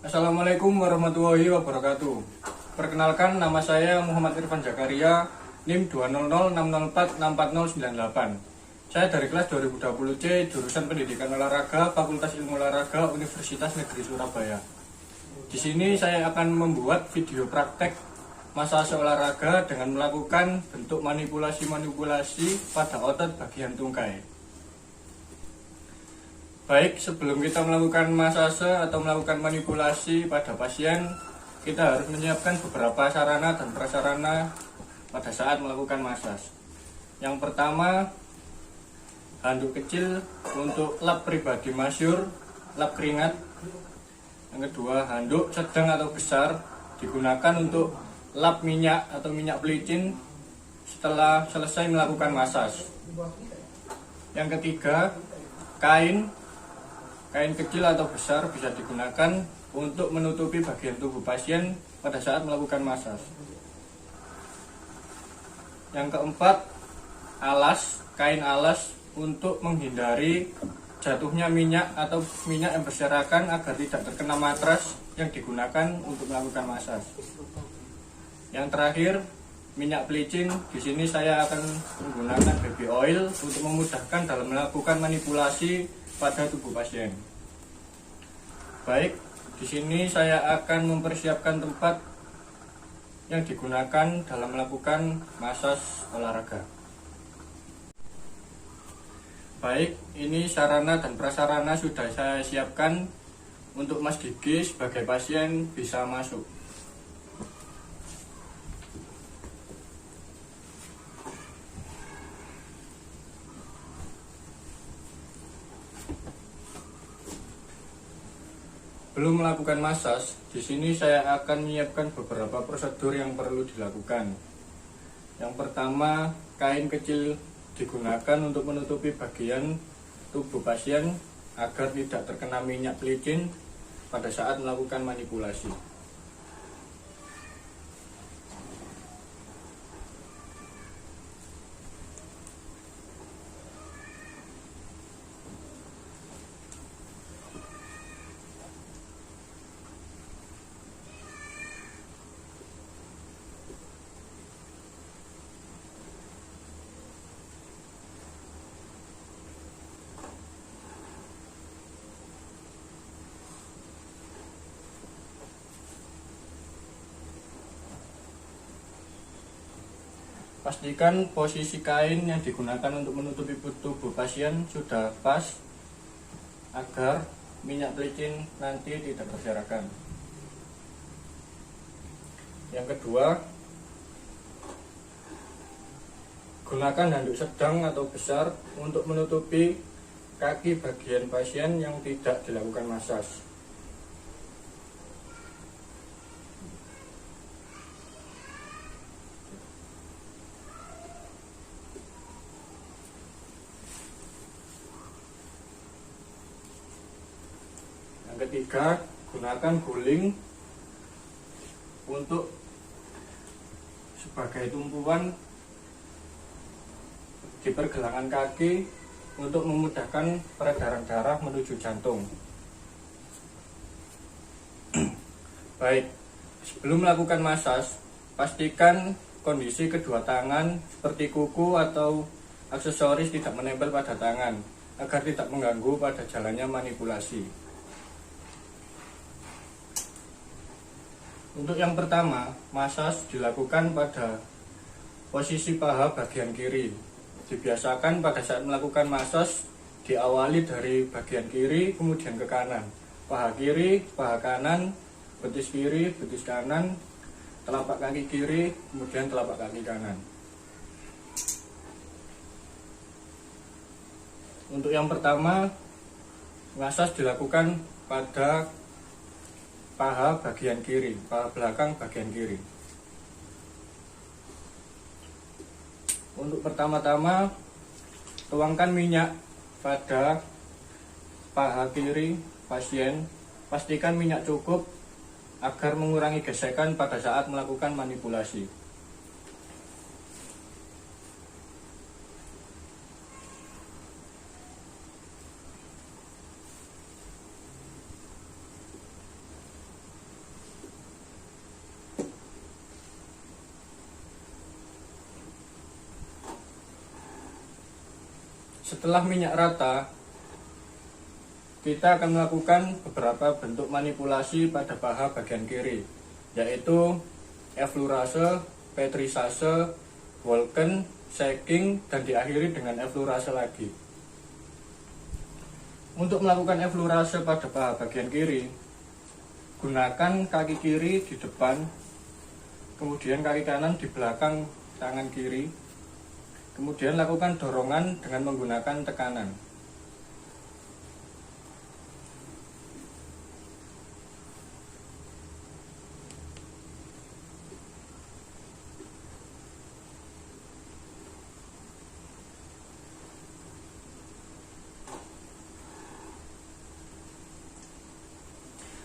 Assalamualaikum warahmatullahi wabarakatuh. Perkenalkan, nama saya Muhammad Irfan Zakaria, NIM 20060464098. Saya dari kelas 2020C, jurusan Pendidikan Olahraga, Fakultas Ilmu Olahraga, Universitas Negeri Surabaya. Di sini saya akan membuat video praktek massase olahraga dengan melakukan bentuk manipulasi-manipulasi pada otot bagian tungkai. Baik, sebelum kita melakukan massase atau melakukan manipulasi pada pasien, kita harus menyiapkan beberapa sarana dan prasarana pada saat melakukan massage. Yang pertama, handuk kecil untuk lap pribadi masyur, lap keringat. Yang kedua, handuk sedang atau besar digunakan untuk lap minyak atau minyak pelicin setelah selesai melakukan massage. Yang ketiga, kain kecil atau besar bisa digunakan untuk menutupi bagian tubuh pasien pada saat melakukan massage. Yang keempat, kain alas untuk menghindari jatuhnya minyak atau minyak yang berserakan agar tidak terkena matras yang digunakan untuk melakukan massage. Yang terakhir, minyak pelicin. Di sini saya akan menggunakan baby oil untuk memudahkan dalam melakukan manipulasi pada tubuh pasien. Baik, di sini saya akan mempersiapkan tempat yang digunakan dalam melakukan massage olahraga. Baik, ini sarana dan prasarana sudah saya siapkan untuk Mas Gigi sebagai pasien bisa masuk. Belum melakukan massage, di sini saya akan menyiapkan beberapa prosedur yang perlu dilakukan. Yang pertama, kain kecil digunakan untuk menutupi bagian tubuh pasien agar tidak terkena minyak pelicin pada saat melakukan manipulasi. Pastikan posisi kain yang digunakan untuk menutupi tubuh pasien sudah pas agar minyak pelicin nanti tidak berserakan. Yang kedua, gunakan handuk sedang atau besar untuk menutupi kaki bagian pasien yang tidak dilakukan massage. Yang ketiga, gunakan guling untuk sebagai tumpuan di pergelangan kaki untuk memudahkan peredaran darah menuju jantung. Baik, sebelum melakukan massage, pastikan kondisi kedua tangan seperti kuku atau aksesoris tidak menempel pada tangan agar tidak mengganggu pada jalannya manipulasi. Untuk yang pertama, massage dilakukan pada posisi paha bagian kiri. Dibiasakan pada saat melakukan massage diawali dari bagian kiri kemudian ke kanan. Paha kiri, paha kanan, betis kiri, betis kanan, telapak kaki kiri, kemudian telapak kaki kanan. Untuk yang pertama, massage dilakukan pada paha bagian kiri, paha belakang bagian kiri. Untuk pertama-tama, tuangkan minyak pada paha kiri pasien. Pastikan minyak cukup agar mengurangi gesekan pada saat melakukan manipulasi. Setelah minyak rata, kita akan melakukan beberapa bentuk manipulasi pada paha bagian kiri, yaitu effleurase, pétrissage, Walken, shaking, dan diakhiri dengan effleurase lagi. Untuk melakukan effleurase pada paha bagian kiri, gunakan kaki kiri di depan, kemudian kaki kanan di belakang tangan kiri, kemudian lakukan dorongan dengan menggunakan tekanan.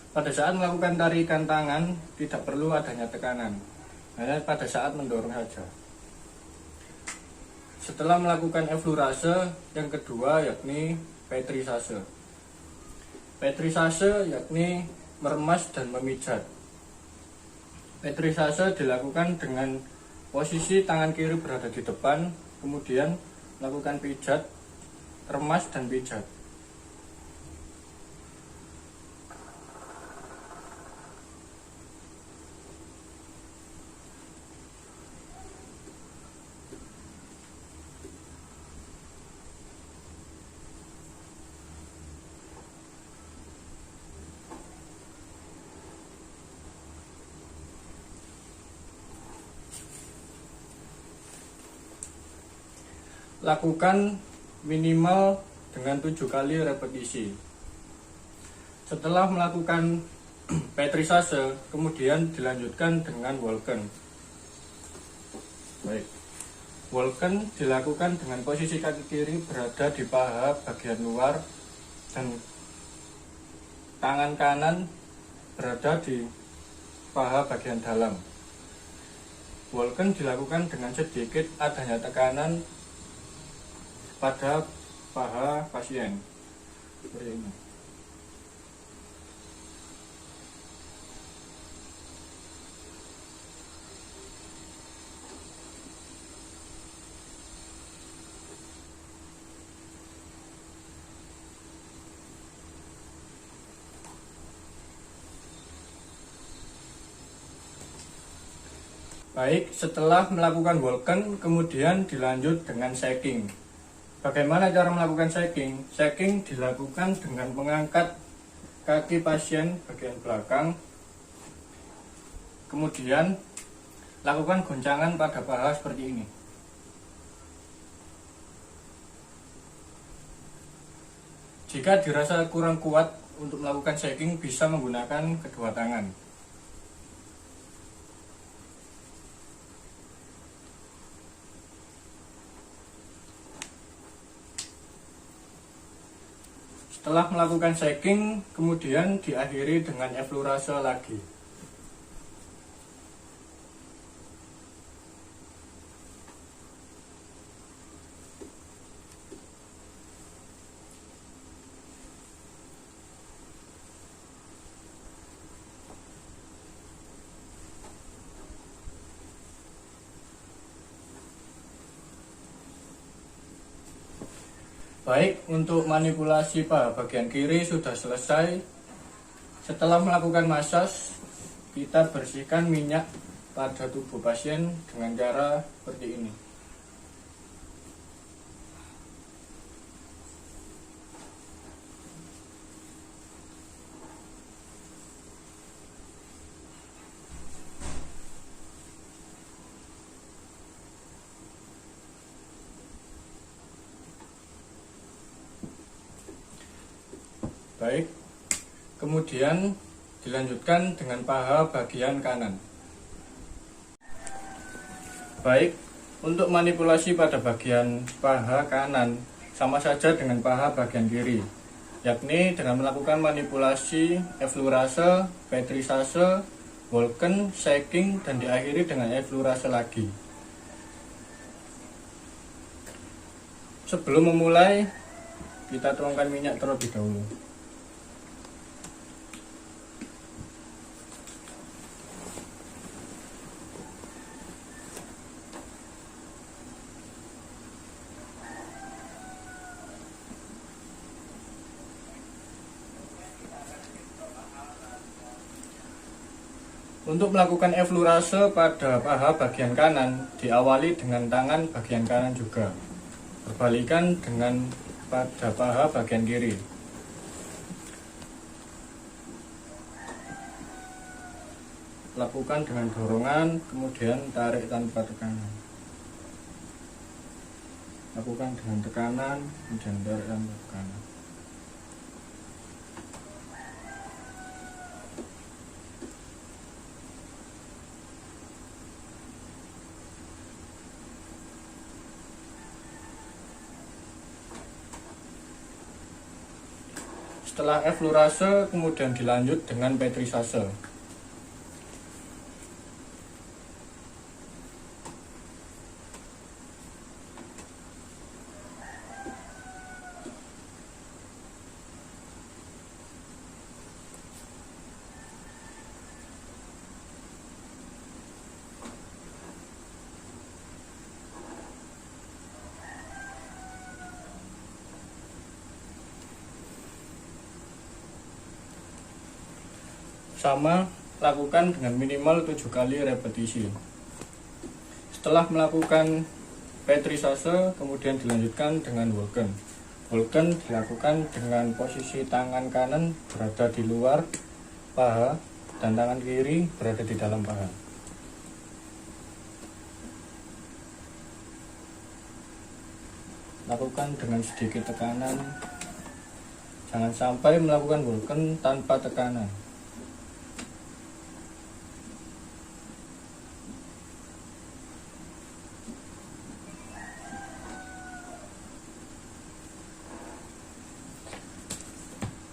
Pada saat melakukan tarikan tangan, tidak perlu adanya tekanan, hanya pada saat mendorong saja. Setelah melakukan effleurase, yang kedua yakni pétrissage. Pétrissage yakni meremas dan memijat. Pétrissage dilakukan dengan posisi tangan kiri berada di depan, kemudian melakukan pijat, remas dan pijat. Lakukan minimal dengan 7 kali repetisi. Setelah melakukan pétrissage, kemudian dilanjutkan dengan Walken. Baik. Walken dilakukan dengan posisi kaki kiri berada di paha bagian luar dan tangan kanan berada di paha bagian dalam. Walken dilakukan dengan sedikit adanya tekanan pada paha pasien seperti ini. Baik, setelah melakukan Walken, kemudian dilanjut dengan shaking. Bagaimana cara melakukan shaking? Shaking dilakukan dengan mengangkat kaki pasien bagian belakang, kemudian lakukan goncangan pada paha seperti ini. Jika dirasa kurang kuat untuk melakukan shaking, bisa menggunakan kedua tangan. Setelah melakukan shaking, kemudian diakhiri dengan effleurase lagi. Baik, untuk manipulasi paha bagian kiri sudah selesai. Setelah melakukan massage, kita bersihkan minyak pada tubuh pasien dengan cara seperti ini. Baik, kemudian dilanjutkan dengan paha bagian kanan. Baik, untuk manipulasi pada bagian paha kanan sama saja dengan paha bagian kiri, yakni dengan melakukan manipulasi effleurase, pétrissage, Walken, shaking, dan diakhiri dengan effleurase lagi. Sebelum memulai, kita tuangkan minyak terlebih dahulu. Untuk melakukan eflurase pada paha bagian kanan, diawali dengan tangan bagian kanan juga. Berbalikan dengan pada paha bagian kiri. Lakukan dengan dorongan, kemudian tarik tanpa tekanan. Lakukan dengan tekanan, kemudian tarik tanpa tekanan. Setelah eflurase, kemudian dilanjut dengan petrisase. Sama, lakukan dengan minimal 7 kali repetisi. Setelah melakukan petrisase, kemudian dilanjutkan dengan Walken. Walken dilakukan dengan posisi tangan kanan berada di luar paha dan tangan kiri berada di dalam paha. Lakukan dengan sedikit tekanan. Jangan sampai melakukan Walken tanpa tekanan.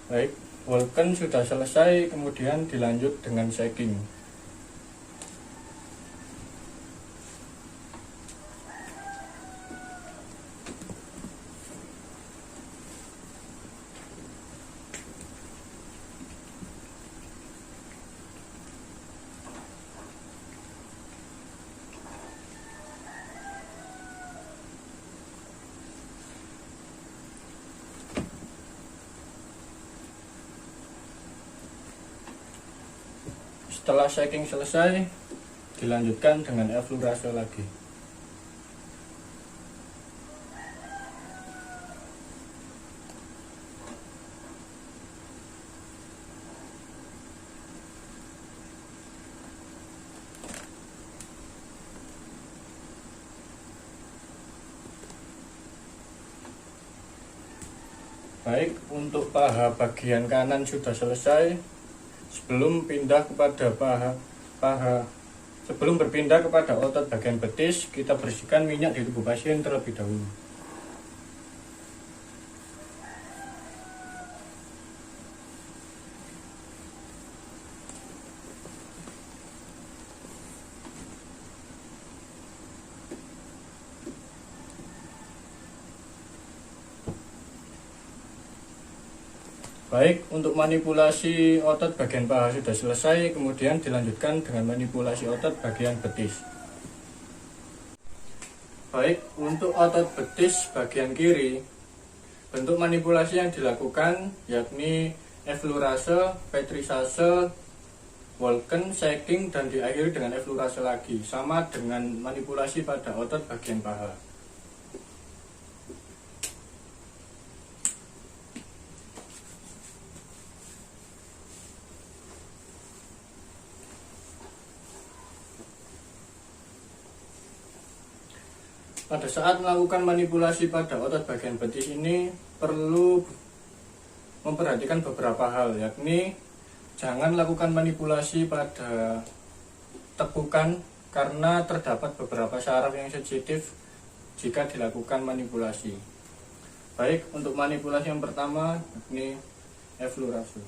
Baik, Walken sudah selesai, kemudian dilanjut dengan shaking. Setelah shaking selesai, dilanjutkan dengan eflurase lagi. Baik, untuk paha bagian kanan sudah selesai. Sebelum berpindah kepada otot bagian betis, kita bersihkan minyak di tubuh pasien terlebih dahulu. Baik, untuk manipulasi otot bagian paha sudah selesai, kemudian dilanjutkan dengan manipulasi otot bagian betis. Baik, untuk otot betis bagian kiri, bentuk manipulasi yang dilakukan yakni eflurase, petrisase, Walken, shaking, dan diakhiri dengan eflurase lagi, sama dengan manipulasi pada otot bagian paha. Pada saat melakukan manipulasi pada otot bagian betis ini perlu memperhatikan beberapa hal, yakni jangan lakukan manipulasi pada tepukan karena terdapat beberapa saraf yang sensitif jika dilakukan manipulasi. Baik, untuk manipulasi yang pertama yakni eflurase.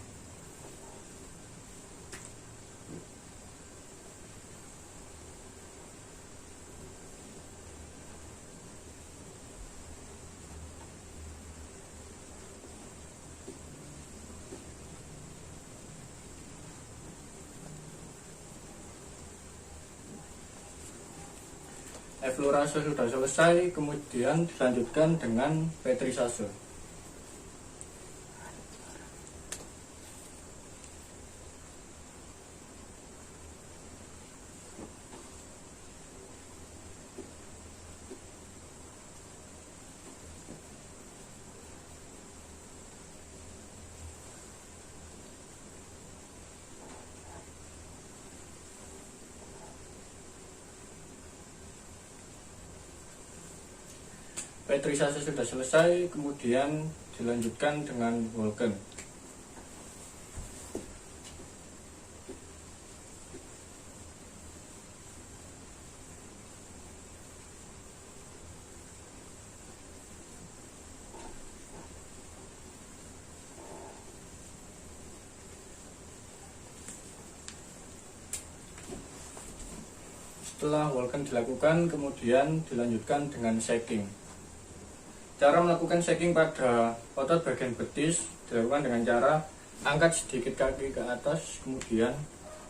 Eflurase sudah selesai, kemudian dilanjutkan dengan petrisase. Petrisase sudah selesai, kemudian dilanjutkan dengan Vulkan. Setelah Vulkan dilakukan, kemudian dilanjutkan dengan shaking. Cara melakukan shaking pada otot bagian betis dilakukan dengan cara angkat sedikit kaki ke atas, kemudian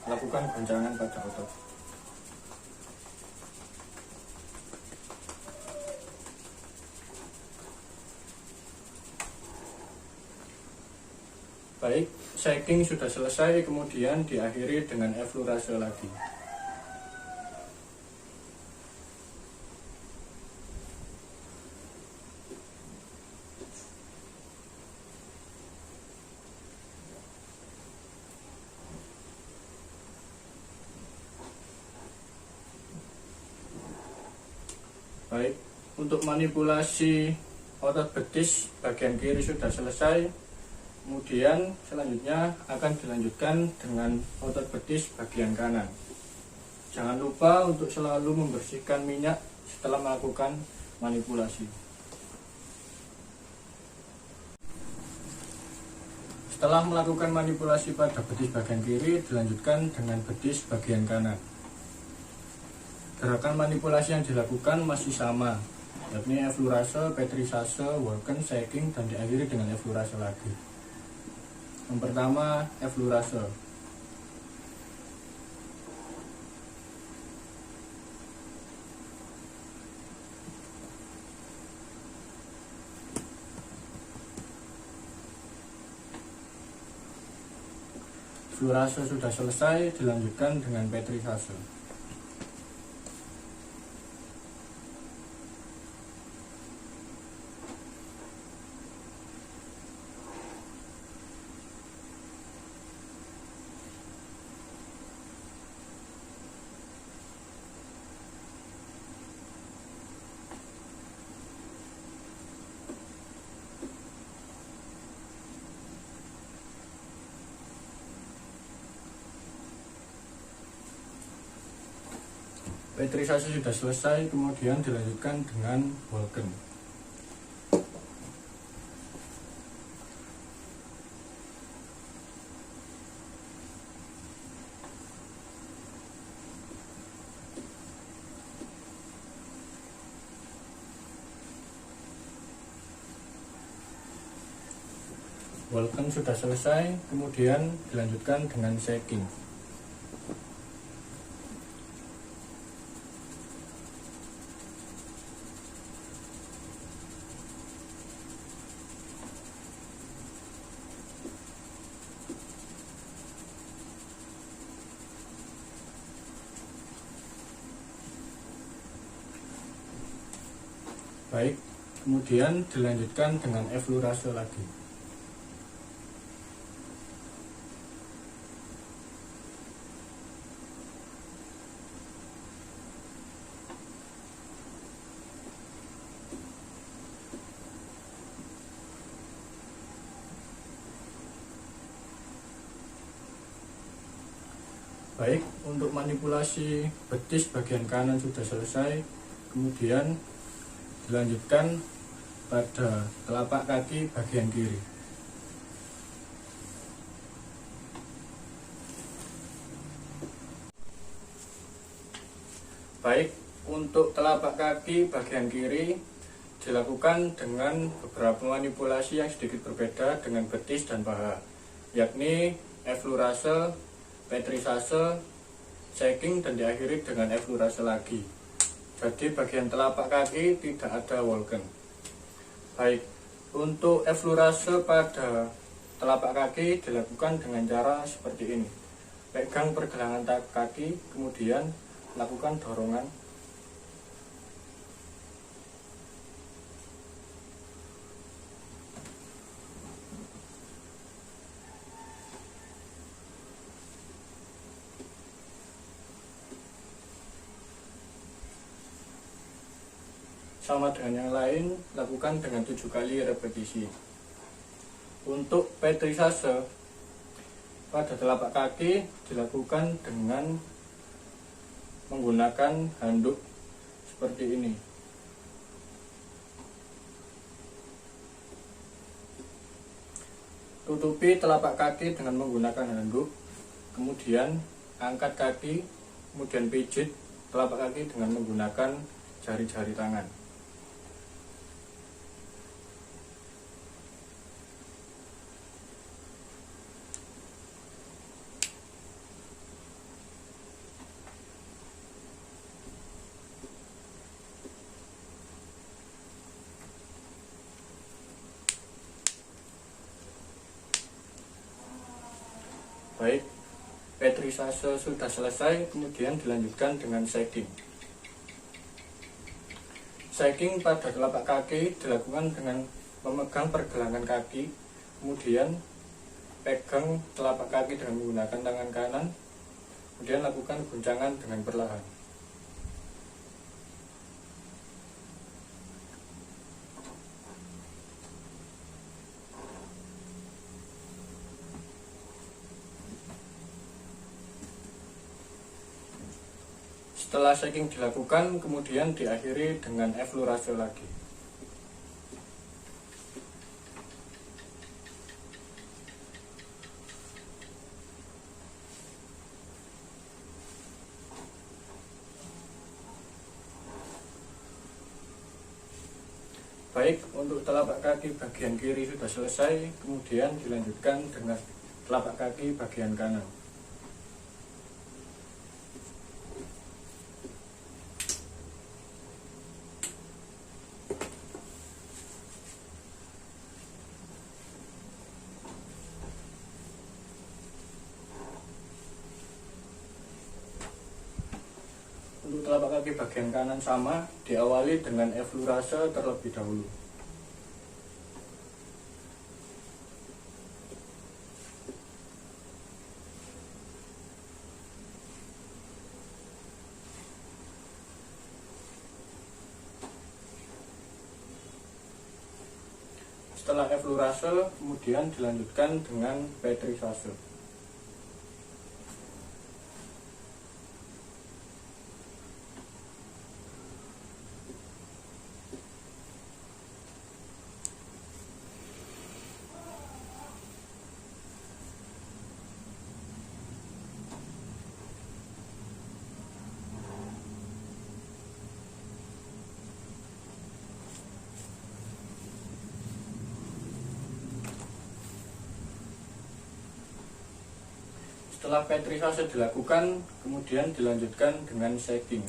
lakukan goncangan pada otot. Baik, shaking sudah selesai, kemudian diakhiri dengan eflurase lagi. Baik, untuk manipulasi otot betis bagian kiri sudah selesai. Kemudian selanjutnya akan dilanjutkan dengan otot betis bagian kanan. Jangan lupa untuk selalu membersihkan minyak setelah melakukan manipulasi. Setelah melakukan manipulasi pada betis bagian kiri, dilanjutkan dengan betis bagian kanan. Gerakan manipulasi yang dilakukan masih sama, yakni eflurase, petrisase, Vulkan, shaking, dan diakhiri dengan eflurase lagi. Yang pertama, eflurase. Eflurase sudah selesai, dilanjutkan dengan petrisase. Petrisase sudah selesai, kemudian dilanjutkan dengan Vulkan. Vulkan sudah selesai, kemudian dilanjutkan dengan shaking. Baik, kemudian dilanjutkan dengan eflurase lagi. Baik, untuk manipulasi betis bagian kanan sudah selesai, kemudian dilanjutkan pada telapak kaki bagian kiri. Baik, untuk telapak kaki bagian kiri dilakukan dengan beberapa manipulasi yang sedikit berbeda dengan betis dan paha, yakni eflurase, petrisase, shaking, dan diakhiri dengan eflurase lagi. Jadi bagian telapak kaki tidak ada Vulkan. Baik, untuk eflurase pada telapak kaki dilakukan dengan cara seperti ini. Pegang pergelangan kaki, kemudian lakukan dorongan. sama dengan yang lain, lakukan dengan 7 kali repetisi. Untuk petrisase pada telapak kaki dilakukan dengan menggunakan handuk seperti ini. Tutupi telapak kaki dengan menggunakan handuk, kemudian angkat kaki, kemudian pijit telapak kaki dengan menggunakan jari-jari tangan. Baik, petrisase sudah selesai, kemudian dilanjutkan dengan shaking. Shaking pada telapak kaki dilakukan dengan memegang pergelangan kaki, kemudian pegang telapak kaki dengan menggunakan tangan kanan, kemudian lakukan guncangan dengan perlahan. Setelah shaking dilakukan, kemudian diakhiri dengan eflurase lagi. Baik, untuk telapak kaki bagian kiri sudah selesai, kemudian dilanjutkan dengan telapak kaki bagian kanan. Untuk telapak kaki bagian kanan sama, diawali dengan eflurase terlebih dahulu. Setelah eflurase, kemudian dilanjutkan dengan petrisase. Setelah petrisase dilakukan, kemudian dilanjutkan dengan shaking.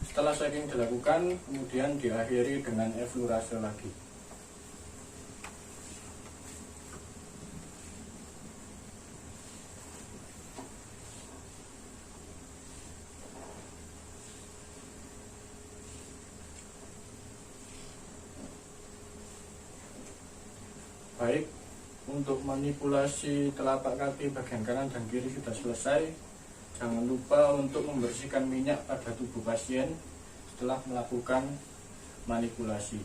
Setelah shaking dilakukan, kemudian diakhiri dengan eflurase lagi. Baik, untuk manipulasi telapak kaki bagian kanan dan kiri sudah selesai. Jangan lupa untuk membersihkan minyak pada tubuh pasien setelah melakukan manipulasi.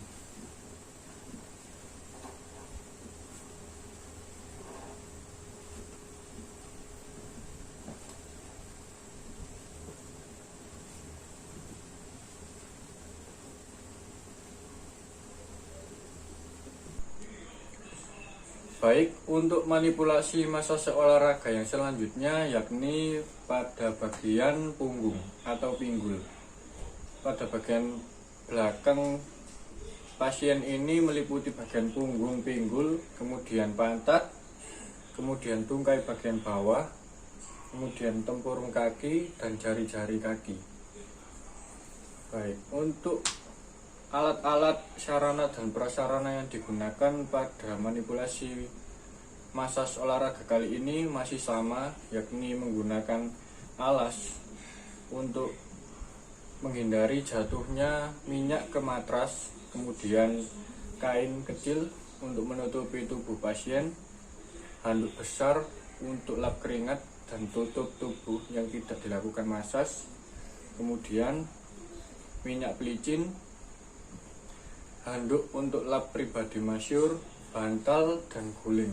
Baik, untuk manipulasi masase olahraga yang selanjutnya yakni pada bagian punggung atau pinggul. Pada bagian belakang pasien ini meliputi bagian punggung, pinggul, kemudian pantat, kemudian tungkai bagian bawah, kemudian tempurung kaki dan jari-jari kaki. Baik, untuk alat-alat, sarana dan prasarana yang digunakan pada manipulasi massage olahraga kali ini masih sama, yakni menggunakan alas untuk menghindari jatuhnya minyak ke matras, kemudian kain kecil untuk menutupi tubuh pasien, handuk besar untuk lap keringat dan tutup tubuh yang tidak dilakukan masas, kemudian minyak pelicin, handuk untuk lap pribadi masyur, bantal, dan guling.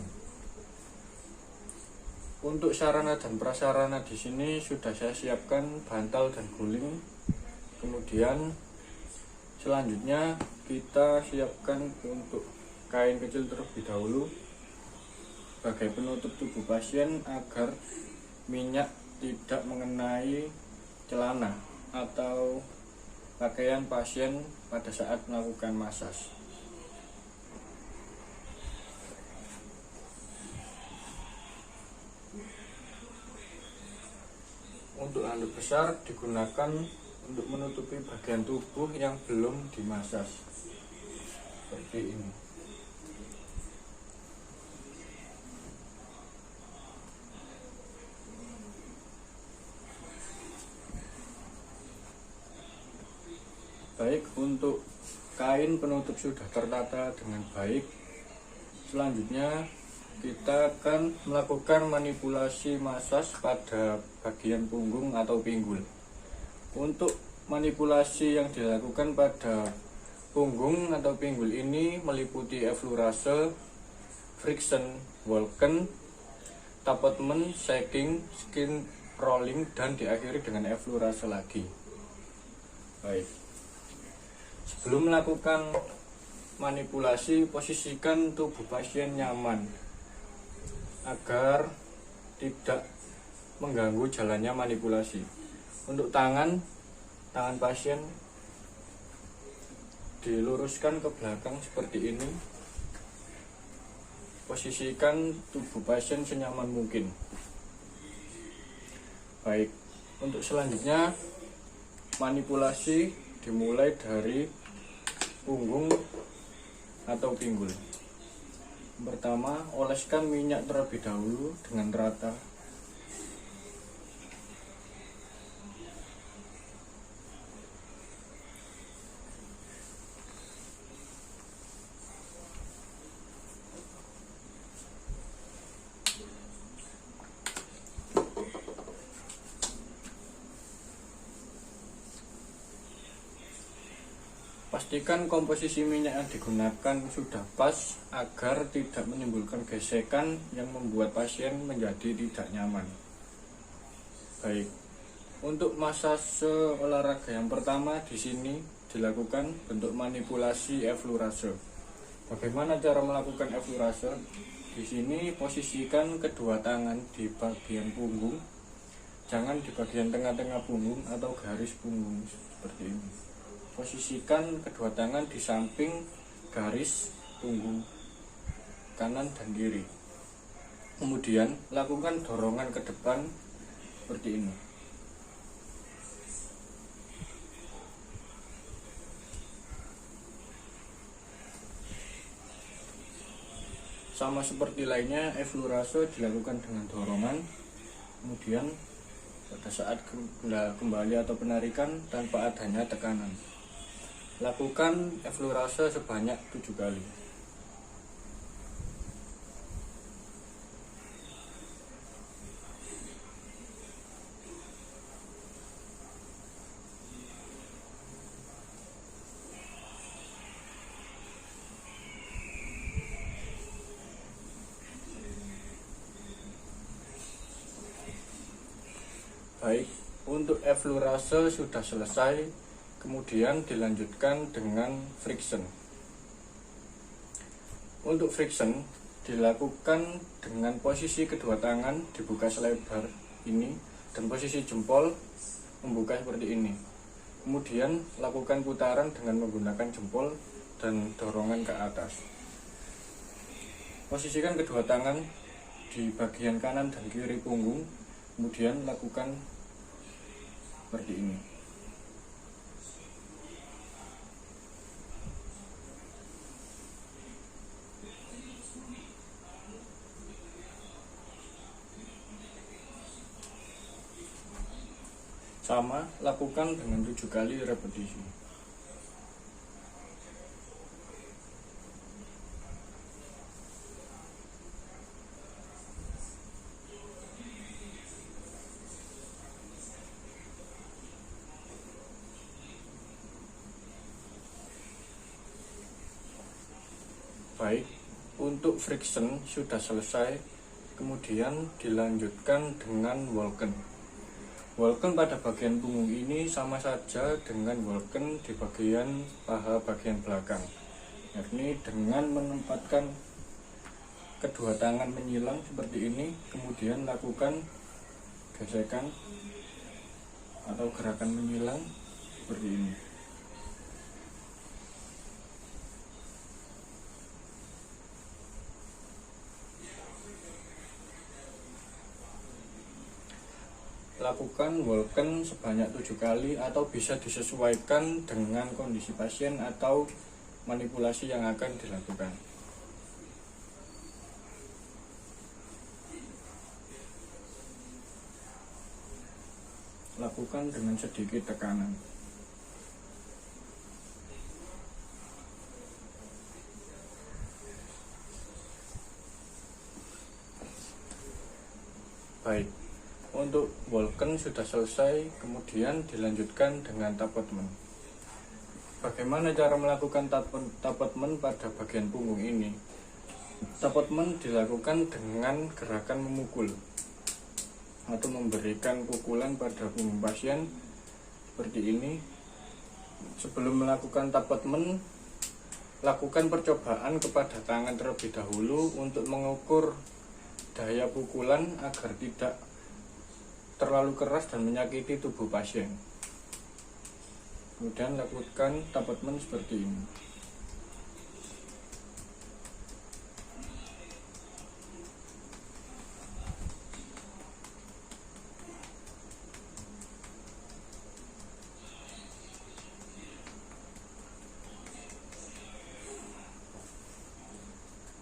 Untuk sarana dan prasarana di sini sudah saya siapkan bantal dan guling. Kemudian selanjutnya kita siapkan untuk kain kecil terlebih dahulu sebagai penutup tubuh pasien agar minyak tidak mengenai celana atau pakaian pasien pada saat melakukan masas. Untuk handuk besar digunakan untuk menutupi bagian tubuh yang belum dimasas, seperti ini. Baik, untuk kain penutup sudah tertata dengan baik. Selanjutnya kita akan melakukan manipulasi masas pada bagian punggung atau pinggul. Untuk manipulasi yang dilakukan pada punggung atau pinggul ini meliputi effleurase, friction, Vulcan, tappement, shaking, skin rolling, dan diakhiri dengan effleurase lagi. Baik. Sebelum melakukan manipulasi, posisikan tubuh pasien nyaman agar tidak mengganggu jalannya manipulasi. Untuk tangan pasien diluruskan ke belakang seperti ini. Posisikan tubuh pasien senyaman mungkin. Baik, untuk selanjutnya manipulasi dimulai dari punggung atau pinggul. Pertama, oleskan minyak terlebih dahulu dengan rata. Pastikan komposisi minyak yang digunakan sudah pas agar tidak menimbulkan gesekan yang membuat pasien menjadi tidak nyaman. Baik, untuk masase olahraga yang pertama di sini dilakukan bentuk manipulasi effleurase. Bagaimana cara melakukan effleurase? Di sini posisikan kedua tangan di bagian punggung, jangan di bagian tengah-tengah punggung atau garis punggung seperti ini. Posisikan kedua tangan di samping garis punggung kanan dan kiri. Kemudian lakukan dorongan ke depan seperti ini. Sama seperti lainnya, effleurase dilakukan dengan dorongan. Kemudian pada saat kembali atau penarikan tanpa adanya tekanan. Lakukan effleurase sebanyak 7 kali. Baik, untuk effleurase sudah selesai. Kemudian dilanjutkan dengan friction. Untuk friction dilakukan dengan posisi kedua tangan dibuka selebar ini dan posisi jempol membuka seperti ini. Kemudian lakukan putaran dengan menggunakan jempol dan dorongan ke atas. Posisikan kedua tangan di bagian kanan dan kiri punggung, kemudian lakukan seperti ini. Sama, lakukan dengan 7 kali repetisi. Baik, untuk friction sudah selesai, kemudian dilanjutkan dengan walken. Walken pada bagian punggung ini sama saja dengan walken di bagian paha bagian belakang, yakni dengan menempatkan kedua tangan menyilang seperti ini, kemudian lakukan gesekan atau gerakan menyilang seperti ini. Lakukan walken sebanyak 7 kali atau bisa disesuaikan dengan kondisi pasien atau manipulasi yang akan dilakukan. Lakukan dengan sedikit tekanan. Baik, untuk walken sudah selesai, kemudian dilanjutkan dengan tappetment. Bagaimana cara melakukan tappetment pada bagian punggung ini? Tappetment dilakukan dengan gerakan memukul atau memberikan pukulan pada punggung pasien seperti ini. Sebelum melakukan tappetment, lakukan percobaan kepada tangan terlebih dahulu untuk mengukur daya pukulan agar tidak terlalu keras dan menyakiti tubuh pasien. Kemudian lakukan tappetment seperti ini.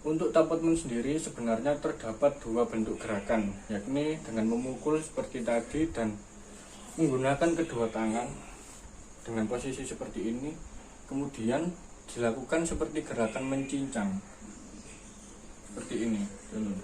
Untuk tappetment sendiri sebenarnya terdapat 2 bentuk gerakan, yakni dengan memukul seperti tadi dan menggunakan kedua tangan dengan posisi seperti ini, kemudian dilakukan seperti gerakan mencincang seperti ini dulu.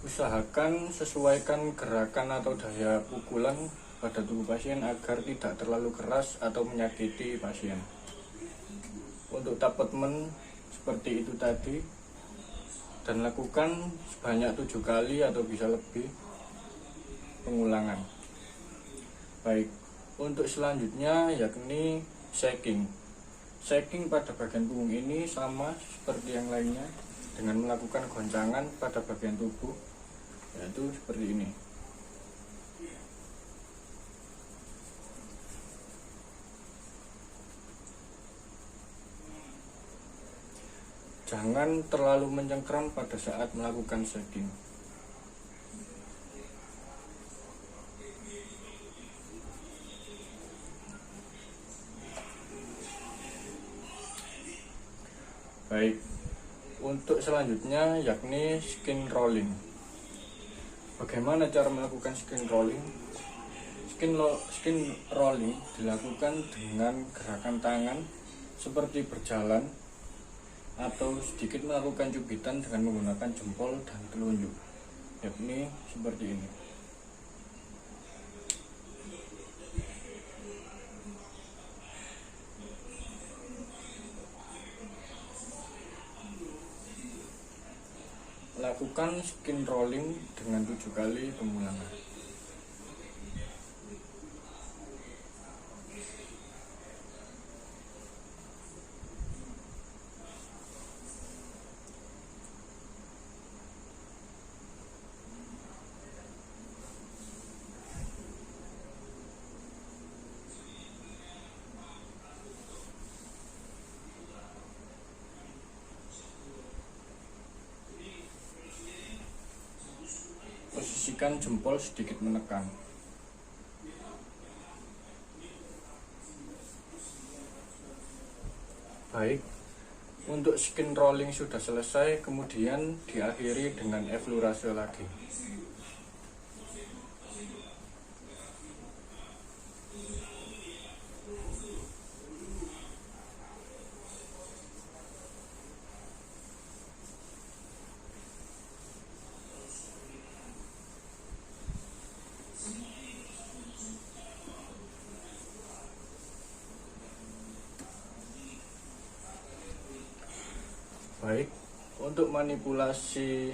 Usahakan sesuaikan gerakan atau daya pukulan pada tubuh pasien agar tidak terlalu keras atau menyakiti pasien. Untuk tappetment seperti itu tadi, dan lakukan sebanyak 7 kali atau bisa lebih pengulangan. Baik, untuk selanjutnya yakni shaking. Shaking pada bagian punggung ini sama seperti yang lainnya dengan melakukan goncangan pada bagian tubuh, yaitu seperti ini. Jangan terlalu mencengkram pada saat melakukan shaking. Baik, untuk selanjutnya yakni skin rolling. Bagaimana cara melakukan skin rolling? Skin rolling dilakukan dengan gerakan tangan seperti berjalan atau sedikit melakukan cubitan dengan menggunakan jempol dan telunjuk, yakni seperti ini. Lakukan skin rolling dengan 7 kali pengulangan. Posisi posisikan jempol sedikit menekan. Baik, untuk skin rolling sudah selesai, kemudian diakhiri dengan eflurase lagi. Baik, untuk manipulasi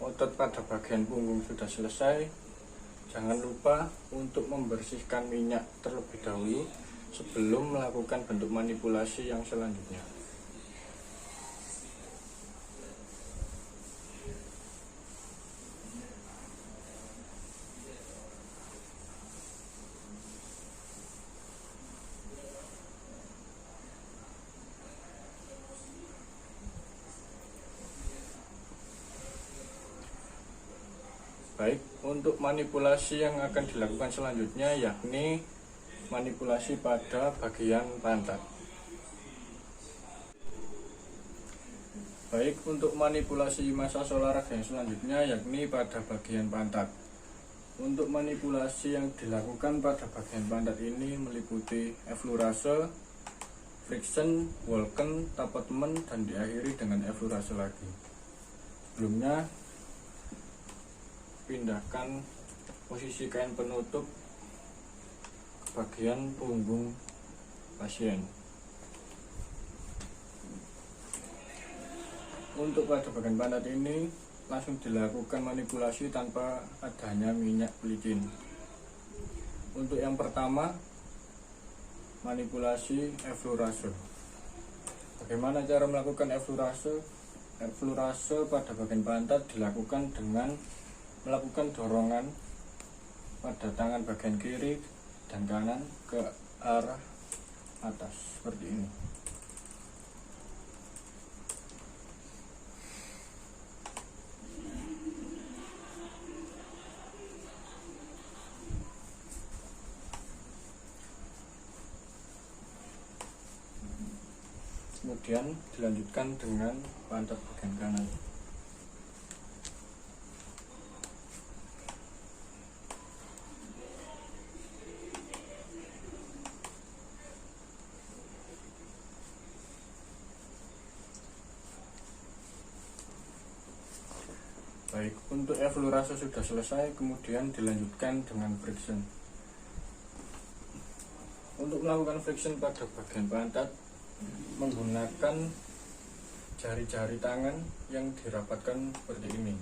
otot pada bagian punggung sudah selesai. Jangan lupa untuk membersihkan minyak terlebih dahulu sebelum melakukan bentuk manipulasi yang selanjutnya. Baik, untuk manipulasi yang akan dilakukan selanjutnya yakni manipulasi pada bagian pantat. Baik, untuk manipulasi massage olahraga yang selanjutnya yakni pada bagian pantat. Untuk manipulasi yang dilakukan pada bagian pantat ini meliputi eflurase, friction, Vulcan, tappetment, dan diakhiri dengan eflurase lagi. Sebelumnya, pindahkan posisi kain penutup ke bagian punggung pasien. Untuk pada bagian pantat ini langsung dilakukan manipulasi tanpa adanya minyak pelicin. Untuk yang pertama, manipulasi eflurase. Bagaimana cara melakukan eflurase? Eflurase pada bagian pantat dilakukan dengan melakukan dorongan pada tangan bagian kiri dan kanan ke arah atas seperti ini. Kemudian dilanjutkan dengan pantat bagian kanan. Baik, untuk eflurase sudah selesai, kemudian dilanjutkan dengan friction. Untuk melakukan friction pada bagian pantat, menggunakan jari-jari tangan yang dirapatkan seperti ini.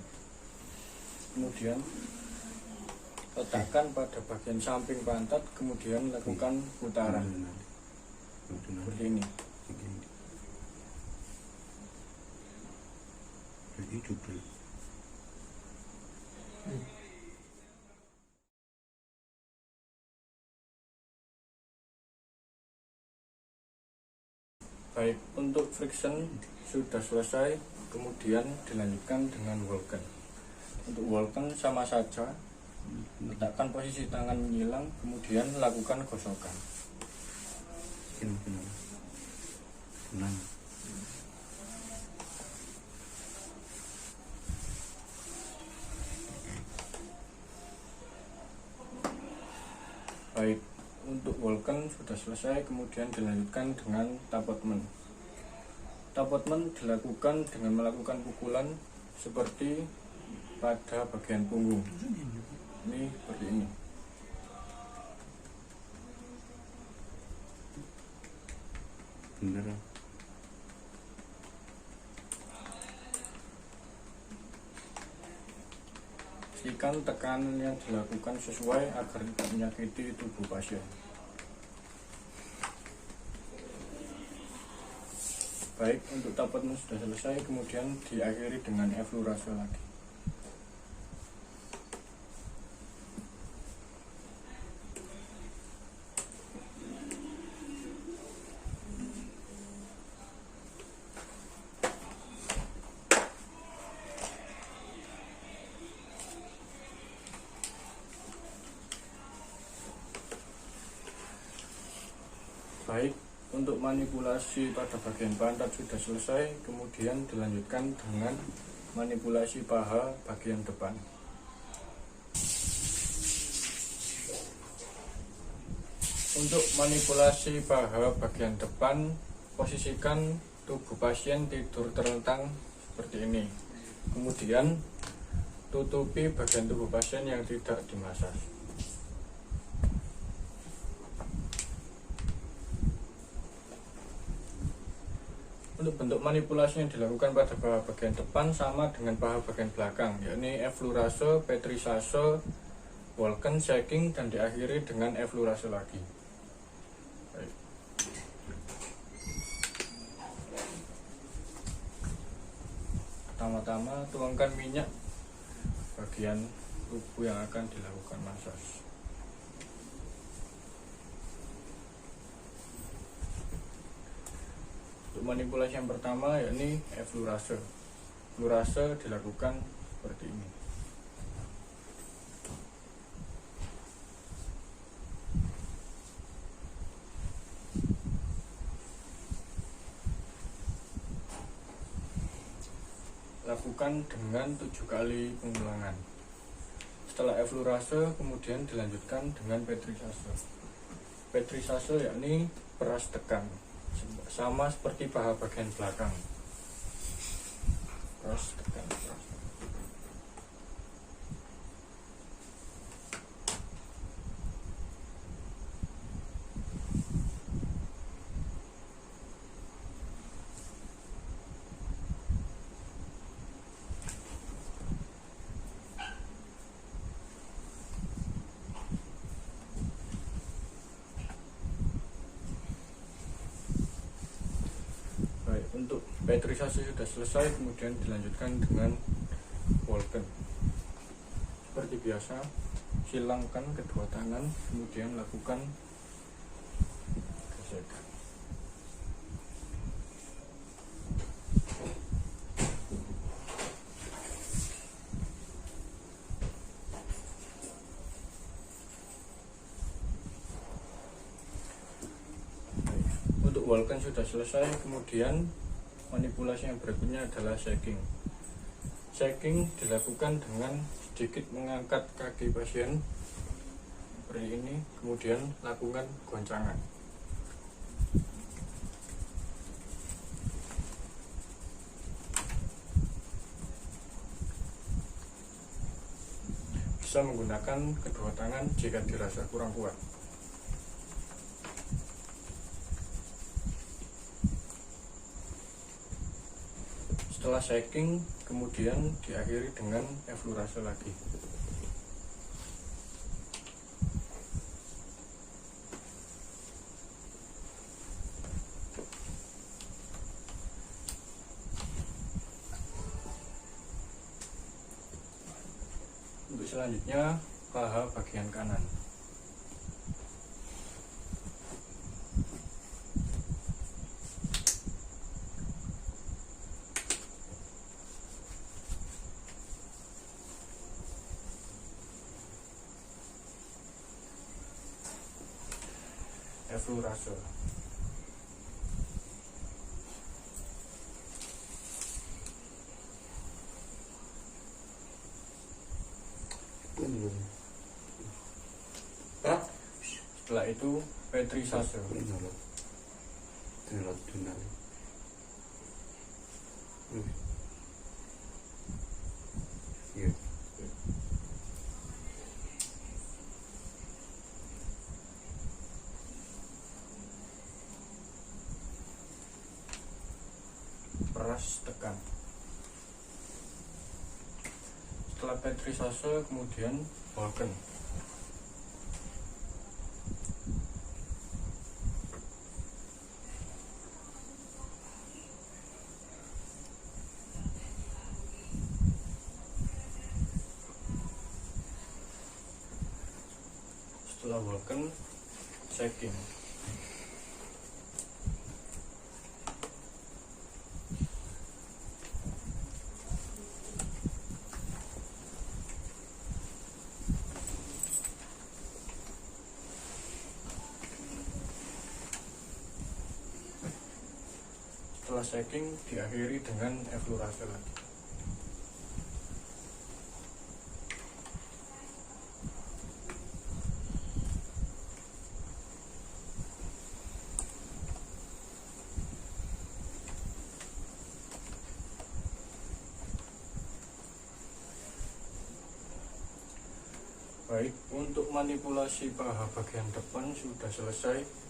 Kemudian letakkan pada bagian samping pantat, kemudian lakukan putaran seperti ini. Baik, untuk friction sudah selesai, kemudian dilanjutkan dengan Vulcan. Untuk Vulcan sama saja, letakkan posisi tangan menyilang, kemudian lakukan gosokan. Baik, untuk Vulcan sudah selesai, kemudian dilanjutkan dengan tappetment. Tappetment dilakukan dengan melakukan pukulan seperti pada bagian punggung. Ini seperti ini. Bener. Pastikan tekanan yang dilakukan sesuai agar tidak menyakiti tubuh pasien. Baik, untuk tappetment sudah selesai, kemudian diakhiri dengan eflurase lagi. Untuk manipulasi pada bagian pantat sudah selesai, kemudian dilanjutkan dengan manipulasi paha bagian depan. Untuk manipulasi paha bagian depan, posisikan tubuh pasien tidur terlentang seperti ini. Kemudian tutupi bagian tubuh pasien yang tidak dimasas. Untuk bentuk manipulasi yang dilakukan pada paha bagian depan sama dengan paha bagian belakang, yakni effleurase, pétrissage, Walken, shaking, dan diakhiri dengan effleurase lagi. Baik. Pertama-tama tuangkan minyak bagian tubuh yang akan dilakukan massage. Untuk manipulasi yang pertama yakni effleurase. Effleurase dilakukan seperti ini. Lakukan dengan 7 kali pengulangan. Setelah effleurase kemudian dilanjutkan dengan pétrissage. Pétrissage yakni peras tekan, sama seperti paha bagian belakang. Peras tekan, peras. Untuk pétrissage sudah selesai, kemudian dilanjutkan dengan Walken. Seperti biasa, silangkan kedua tangan, kemudian lakukan gesekan. Untuk Walken sudah selesai, kemudian manipulasi yang berikutnya adalah shaking. Shaking dilakukan dengan sedikit mengangkat kaki pasien seperti ini, kemudian lakukan goncangan. Bisa menggunakan kedua tangan jika dirasa kurang kuat. Setelah shaking, kemudian diakhiri dengan effleurase lagi. Untuk selanjutnya, paha bagian kanan. Effleurase. Setelah itu pétrissage. Peras tekan. Setelah pétrissage kemudian Walken. Setelah Walken, shaking. Setelah shaking diakhiri dengan eflurase lagi. Baik, untuk manipulasi paha bagian depan sudah selesai.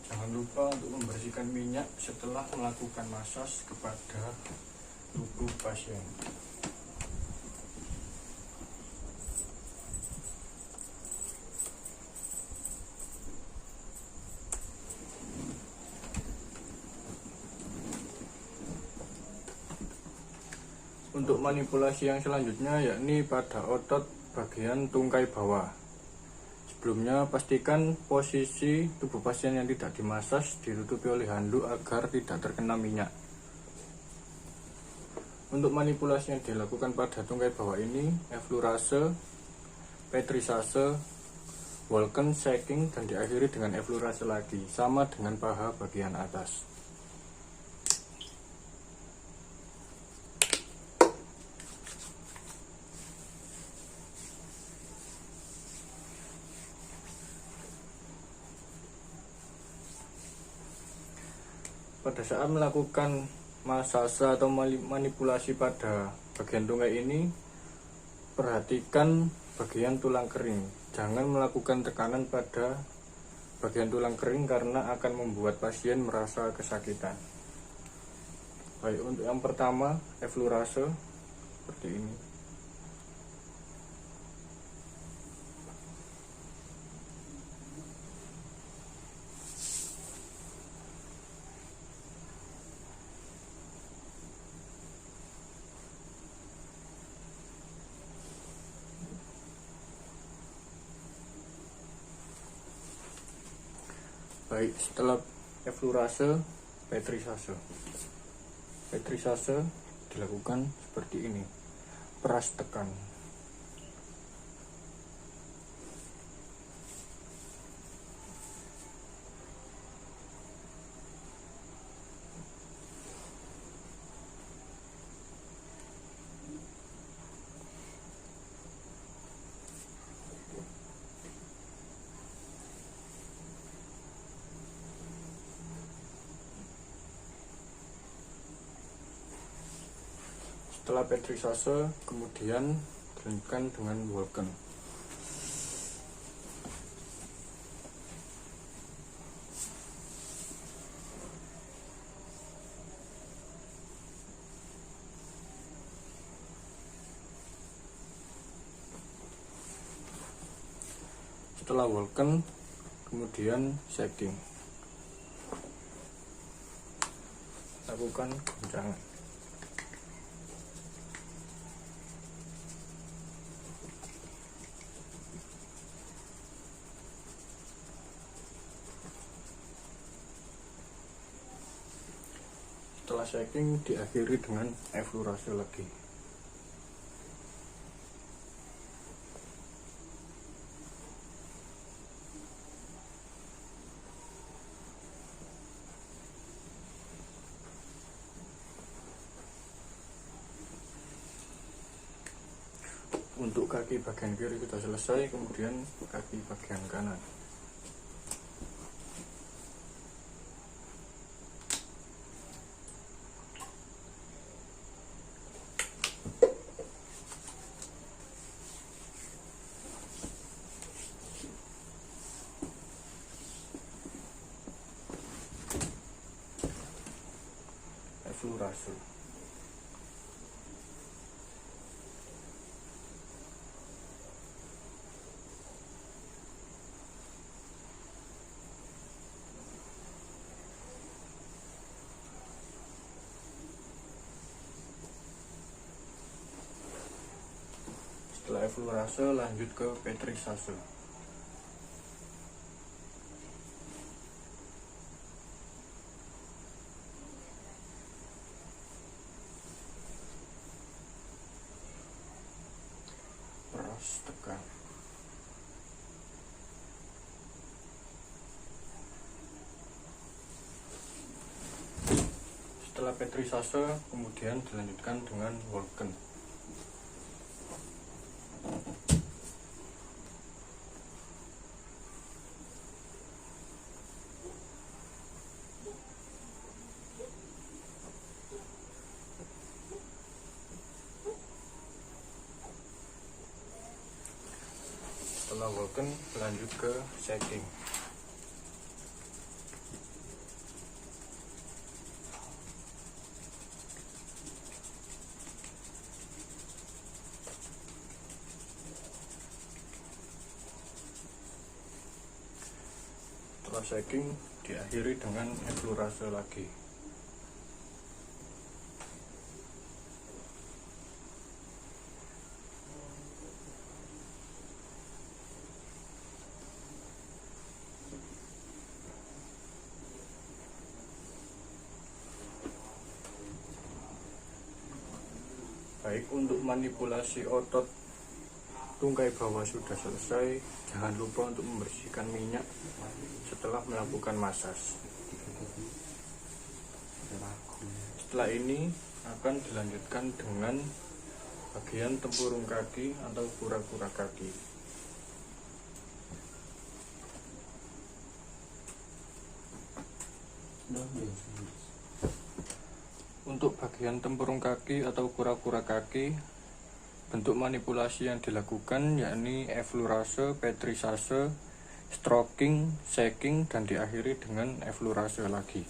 Jangan lupa untuk membersihkan minyak setelah melakukan massage kepada tubuh pasien. Untuk manipulasi yang selanjutnya yakni pada otot bagian tungkai bawah. Sebelumnya pastikan posisi tubuh pasien yang tidak dimasas ditutupi oleh handuk agar tidak terkena minyak. Untuk manipulasi yang dilakukan pada tungkai bawah ini eflurase, petrisase, Walken, shaking, dan diakhiri dengan eflurase lagi, sama dengan paha bagian atas. Pada saat melakukan massase atau manipulasi pada bagian tungkai ini, perhatikan bagian tulang kering. Jangan melakukan tekanan pada bagian tulang kering karena akan membuat pasien merasa kesakitan. Baik, untuk yang pertama eflurase seperti ini. Baik, setelah eflurase, petrisase. Petrisase dilakukan seperti ini, peras tekan. Setelah petrisase, kemudian dilanjutkan dengan Walken. Setelah Walken, kemudian shaking. Lakukan goncangan. Setelah shaking diakhiri dengan eflurase lagi. Untuk kaki bagian kiri sudah selesai, kemudian kaki bagian kanan. Eflurase. Setelah eflurase lanjut ke petrisase. Peras tekan. Setelah petrisase, kemudian dilanjutkan dengan Walken. Setelah Walken, lanjut ke shaking. Setelah shaking, diakhiri dengan eflurase lagi. Baik, untuk manipulasi otot tungkai bawah sudah selesai. Jangan lupa untuk membersihkan minyak setelah melakukan masas. Setelah ini akan dilanjutkan dengan bagian tempurung kaki atau kura-kura kaki. Untuk bagian tempurung kaki atau kura-kura kaki, bentuk manipulasi yang dilakukan yakni eflurase, petrisase, stroking, shaking, dan diakhiri dengan eflurase lagi.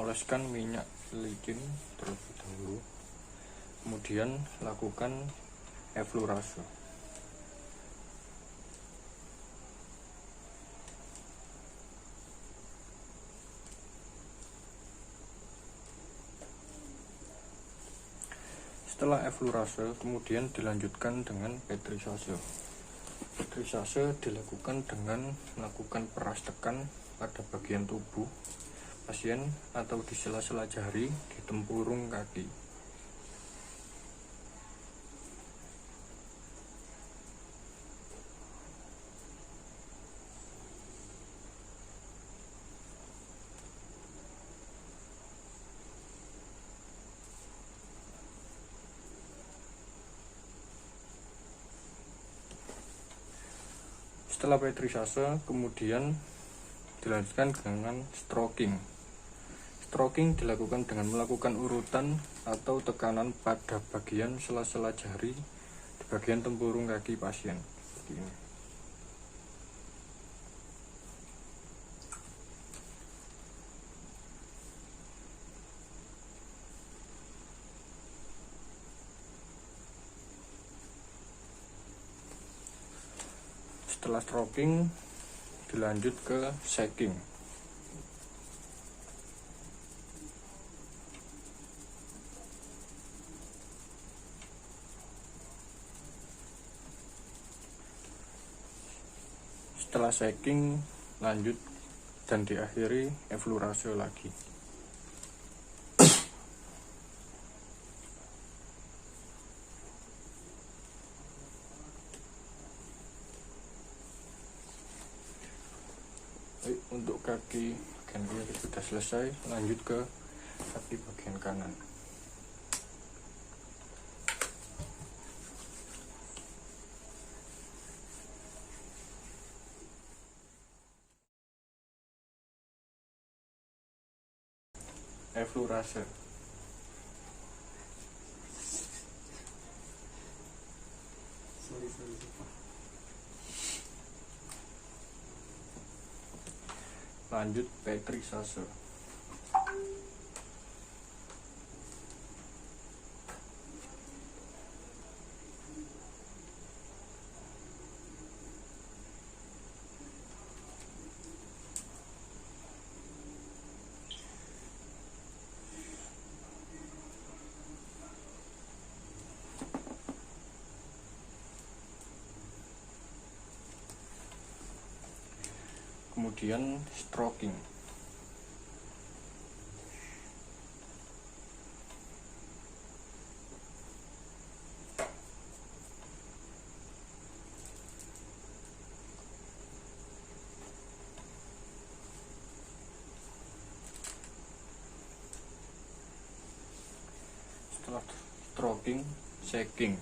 Oleskan minyak licin terlebih dahulu, kemudian lakukan eflurase. Setelah eflurase, kemudian dilanjutkan dengan petrisase. Petrisase dilakukan dengan melakukan peras tekan pada bagian tubuh pasien atau di sela-sela jari di tempurung kaki. Setelah petrisase, kemudian dilanjutkan dengan stroking. Stroking dilakukan dengan melakukan urutan atau tekanan pada bagian sela-sela jari di bagian tempurung kaki pasien. Seperti ini. Setelah stroking, dilanjut ke shaking. Setelah shaking, lanjut dan diakhiri eflurase lagi. Baik, untuk kaki bagian kiri sudah selesai, lanjut ke kaki bagian kanan. Eflurase. Lanjut petrisase. Kemudian stroking. stroking, shaking.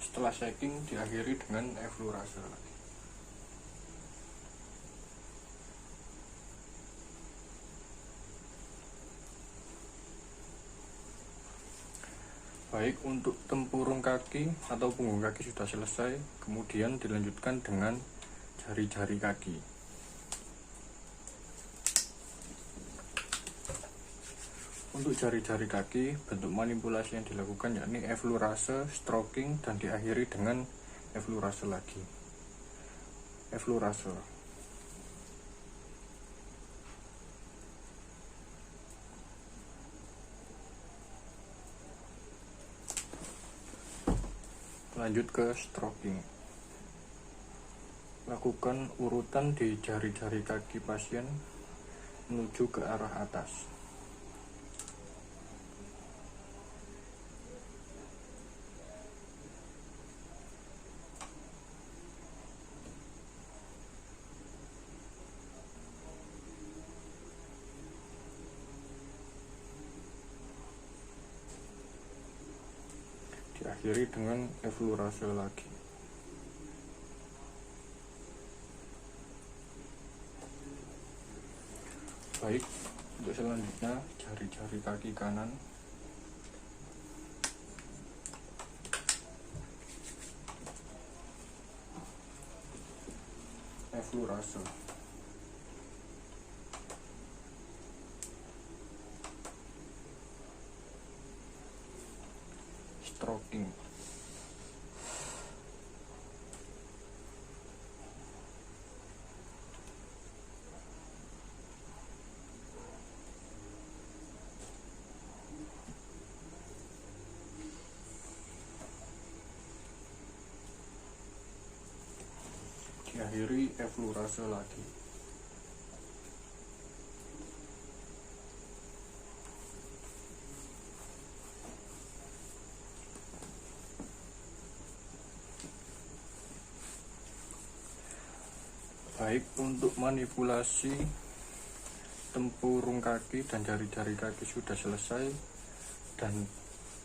Setelah shaking diakhiri dengan eflurase lagi. Baik, untuk tempurung kaki atau punggung kaki sudah selesai, kemudian dilanjutkan dengan jari-jari kaki. Untuk jari-jari kaki, bentuk manipulasi yang dilakukan yakni eflurase, stroking, dan diakhiri dengan eflurase lagi. Eflurase. Lanjut ke stroking. Lakukan urutan di jari-jari kaki pasien menuju ke arah atas. Diakhiri dengan eflurase lagi. Baik, untuk selanjutnya jari-jari kaki kanan. Eflurase. Stroking. Diakhiri eflurase lagi. Baik, untuk manipulasi tempurung kaki dan jari-jari kaki sudah selesai, dan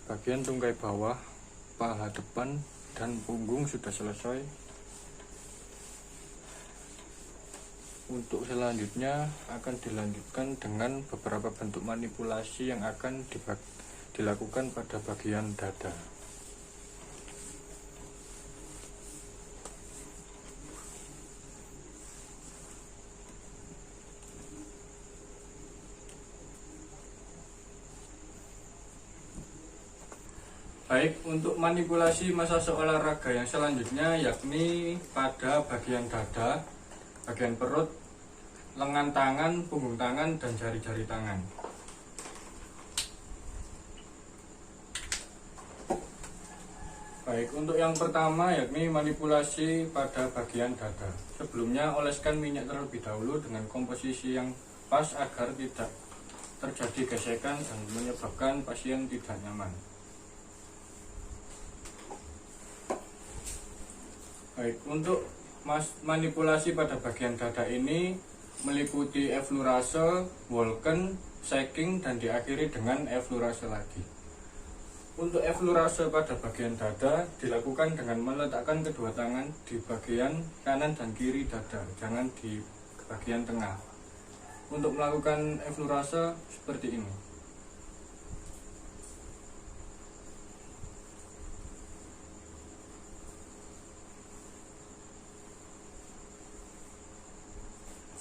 bagian tungkai bawah, paha depan, dan punggung sudah selesai. Untuk selanjutnya akan dilanjutkan dengan beberapa bentuk manipulasi yang akan dilakukan pada bagian dada. Baik, untuk manipulasi masase olahraga yang selanjutnya yakni pada bagian dada, bagian perut, lengan tangan, punggung tangan, dan jari-jari tangan. Baik, untuk yang pertama yakni manipulasi pada bagian dada. Sebelumnya oleskan minyak terlebih dahulu dengan komposisi yang pas agar tidak terjadi gesekan dan menyebabkan pasien tidak nyaman. Baik, untuk manipulasi pada bagian dada ini meliputi eflurase, walken, shaking, dan diakhiri dengan eflurase lagi. Untuk eflurase pada bagian dada dilakukan dengan meletakkan kedua tangan di bagian kanan dan kiri dada, jangan di bagian tengah. Untuk melakukan eflurase seperti ini.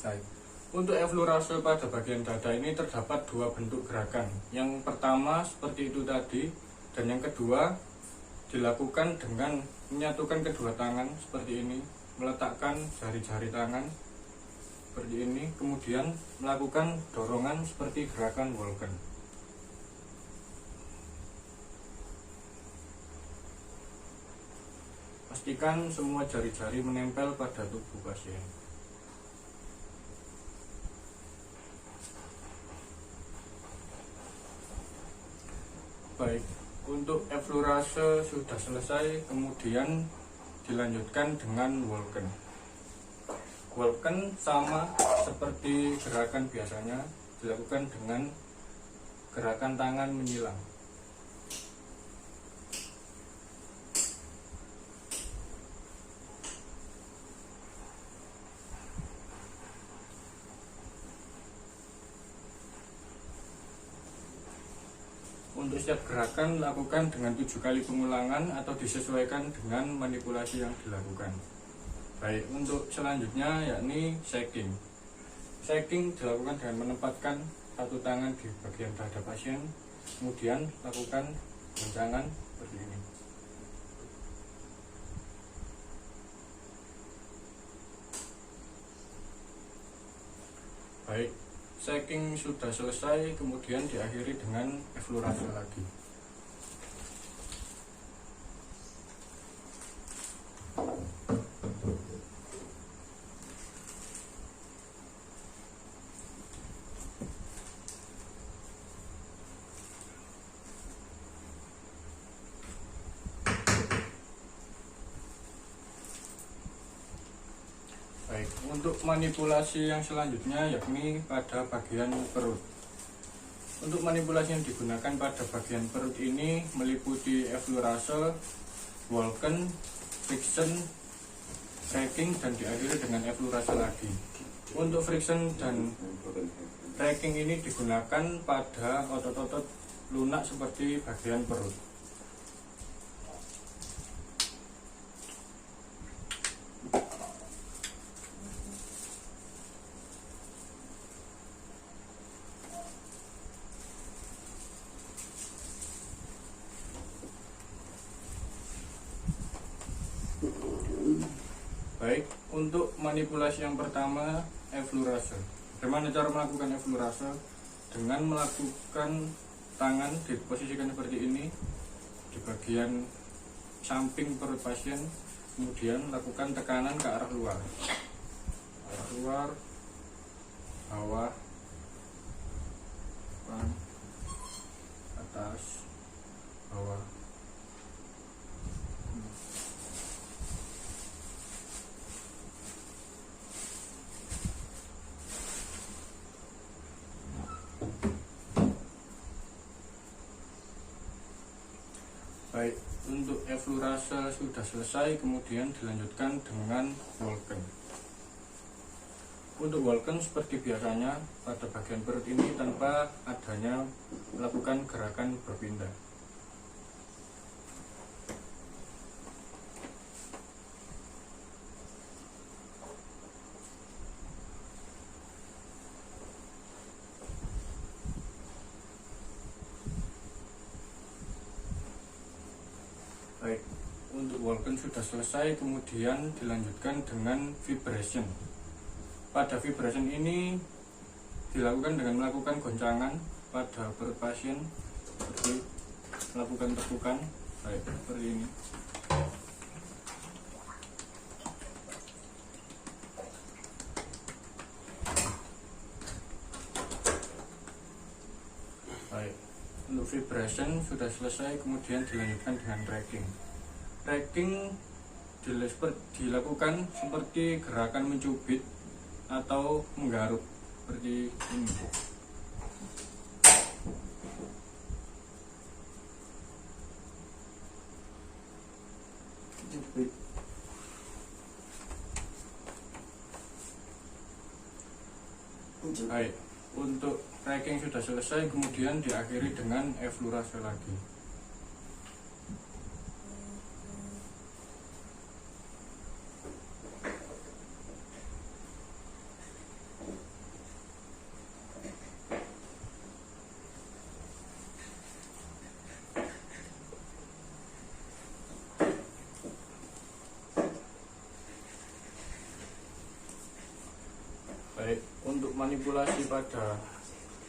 Baik. Untuk eflurase pada bagian dada ini terdapat dua bentuk gerakan. Yang pertama seperti itu tadi, dan yang kedua dilakukan dengan menyatukan kedua tangan seperti ini, meletakkan jari-jari tangan seperti ini, kemudian melakukan dorongan seperti gerakan walken. Pastikan semua jari-jari menempel pada tubuh pasien. Baik, untuk eflurase sudah selesai, kemudian dilanjutkan dengan walken. Walken sama seperti gerakan biasanya, dilakukan dengan gerakan tangan menyilang. Untuk setiap gerakan lakukan dengan 7 kali pengulangan atau disesuaikan dengan manipulasi yang dilakukan. Baik, untuk selanjutnya yakni shaking. Shaking dilakukan dengan menempatkan satu tangan di bagian dada pasien, kemudian lakukan goncangan seperti ini. Baik, shaking sudah selesai, kemudian diakhiri dengan eflurase lagi. Baik, untuk manipulasi yang selanjutnya yakni pada bagian perut. Untuk manipulasi yang digunakan pada bagian perut ini meliputi eflurase, walken, friction, racking, dan diakhiri dengan eflurase lagi. Untuk friction dan racking ini digunakan pada otot-otot lunak seperti bagian perut. Baik, untuk manipulasi yang pertama, eflurase. Bagaimana cara melakukan eflurase? Dengan melakukan tangan diposisikan seperti ini di bagian samping perut pasien, kemudian lakukan tekanan ke arah luar, bawah, depan, atas, bawah. Baik, untuk eflurase sudah selesai, kemudian dilanjutkan dengan walken. Untuk walken seperti biasanya pada bagian perut ini tanpa adanya melakukan gerakan berpindah. Baik, untuk walken sudah selesai, kemudian dilanjutkan dengan vibration. Pada vibration ini dilakukan dengan melakukan goncangan pada perut pasien, seperti melakukan tepukan, baik seperti ini. Baik, untuk vibration sudah selesai, kemudian dilanjutkan dengan racking. Racking dilakukan seperti gerakan mencubit atau menggaruk seperti ini. Baik, untuk racking sudah selesai, kemudian diakhiri dengan eflurase lagi. Baik, untuk manipulasi pada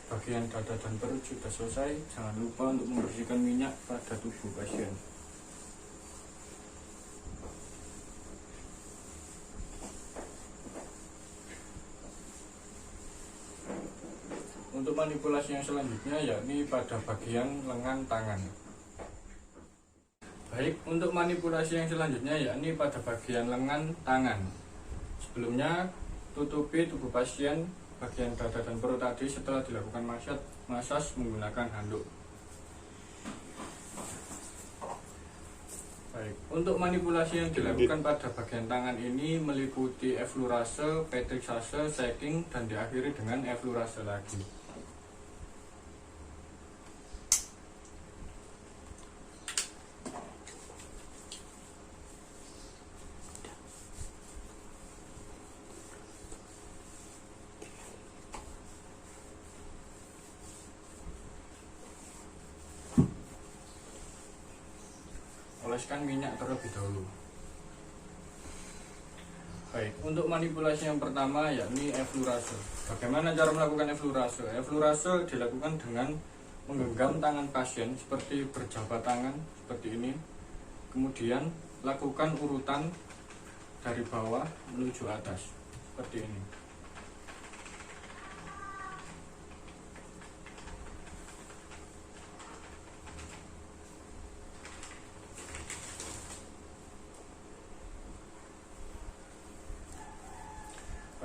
bagian dada dan perut sudah selesai. Jangan lupa untuk membersihkan minyak pada tubuh pasien. Untuk manipulasi yang selanjutnya yakni pada bagian lengan tangan. Baik, untuk manipulasi yang selanjutnya yakni pada bagian lengan tangan. Sebelumnya, tutupi tubuh pasien bagian dada dan perut tadi setelah dilakukan masas menggunakan handuk. Baik, untuk manipulasi yang dilakukan pada bagian tangan ini meliputi eflurase, petrissase, shaking, dan diakhiri dengan eflurase lagi. Oleskan minyak terlebih dahulu. Baik, untuk manipulasi yang pertama yakni eflurase. Bagaimana cara melakukan eflurase? Eflurase dilakukan dengan menggenggam tangan pasien seperti berjabat tangan seperti ini. Kemudian lakukan urutan dari bawah menuju atas seperti ini.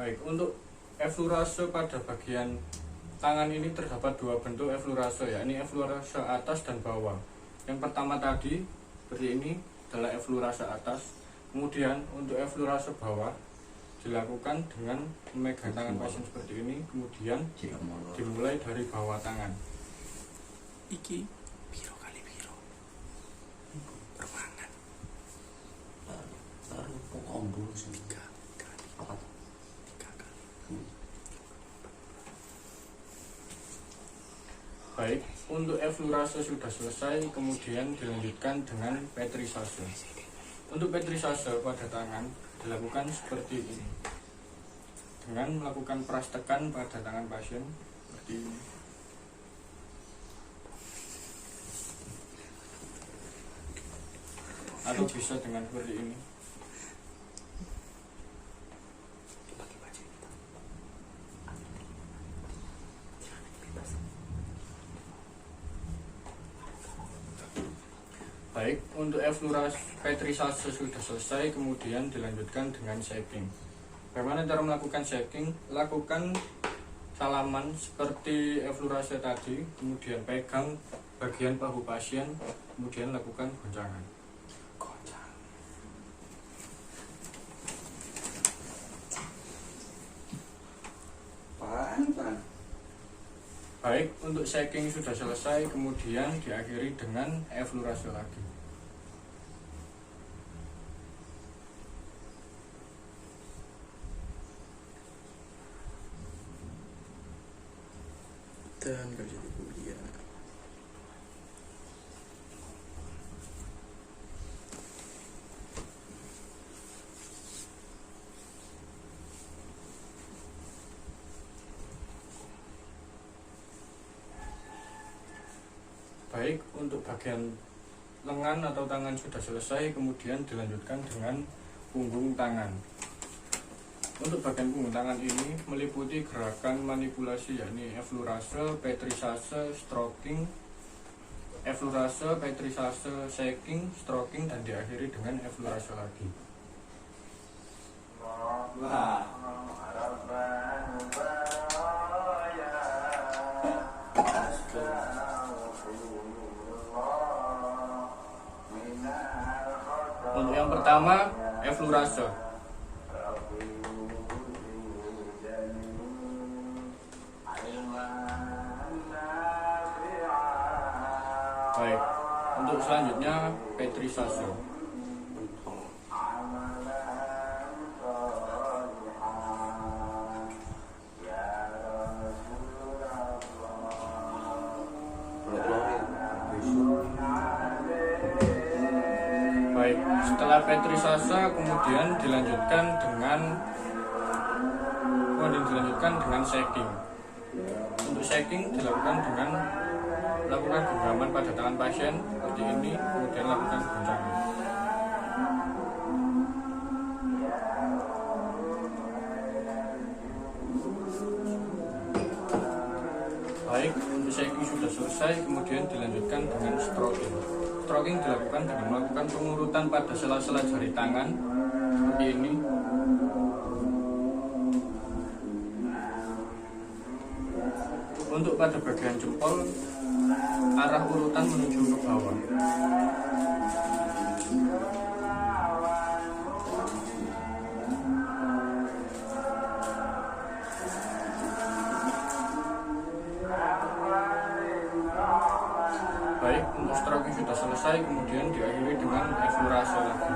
Baik, untuk eflurase pada bagian tangan ini terdapat dua bentuk eflurase, yakni eflurase atas dan bawah. Yang pertama tadi seperti ini adalah eflurase atas. Kemudian untuk eflurase bawah dilakukan dengan memegang tangan pasien seperti ini, kemudian dimulai dari bawah tangan. Iki biro kali biro permangan baru kombo sih. 3 kali Apa? 3 kali. Baik, untuk eflurase sudah selesai, kemudian dilanjutkan dengan petrissase. Untuk petrissase pada tangan dilakukan seperti ini, dengan melakukan peras tekan pada tangan pasien seperti ini. Atau bisa dengan seperti ini. Pakai baju hitam. Baik, untuk eflurase petrissase sudah selesai, kemudian dilanjutkan dengan shaking. Bagaimana cara melakukan shaking? Lakukan salaman seperti eflurase tadi, kemudian pegang bagian bahu pasien, kemudian lakukan goncangan. Kocak. Pan. Baik, untuk shaking sudah selesai, kemudian diakhiri dengan eflurase lagi. Dan gak jadi kuliah. Baik, untuk bagian lengan atau tangan sudah selesai, kemudian dilanjutkan dengan punggung tangan. Untuk bagian punggung tangan ini meliputi gerakan manipulasi yakni eflurase, petrissase, stroking, eflurase, petrissase, shaking, stroking, dan diakhiri dengan eflurase lagi. Wah. Untuk yang pertama, eflurase. Baik, untuk selanjutnya petrissase. Baik, setelah petrissase kemudian dilanjutkan dengan shaking. Untuk shaking dilakukan dengan lakukan genggaman pada tangan pasien seperti ini, kemudian lakukan goncangan. Baik, untuk shaking sudah selesai, kemudian dilanjutkan dengan stroking. stroking dilakukan dengan melakukan pengurutan pada sela-sela jari tangan seperti ini. Untuk pada bagian jempol, arah urutan menuju ke bawah. Baik, untuk stroking sudah selesai, kemudian diakhiri dengan eflorase lagi.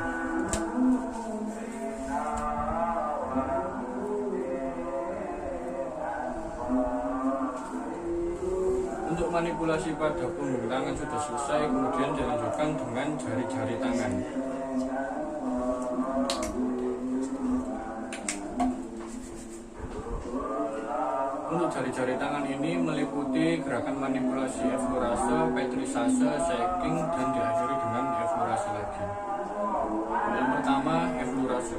Untuk manipulasi pada punggung tangan sudah selesai, kemudian dilanjutkan dengan jari-jari tangan. Untuk jari-jari tangan ini meliputi gerakan manipulasi eflorase, petrisase, shaking, dan diakhiri dengan eflorase lagi. Yang pertama, eflorase.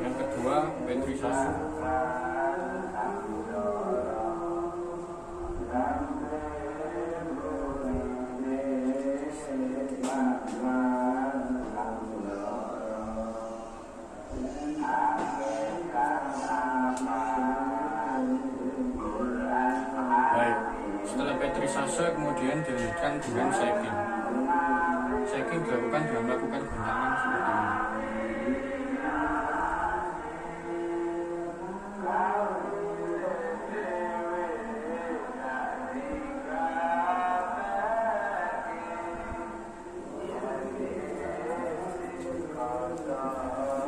Yang kedua, petrisase. Baik, setelah petrisase kemudian dilanjutkan dengan shaking. Shaking dilakukan dengan melakukan goncangan seperti ini.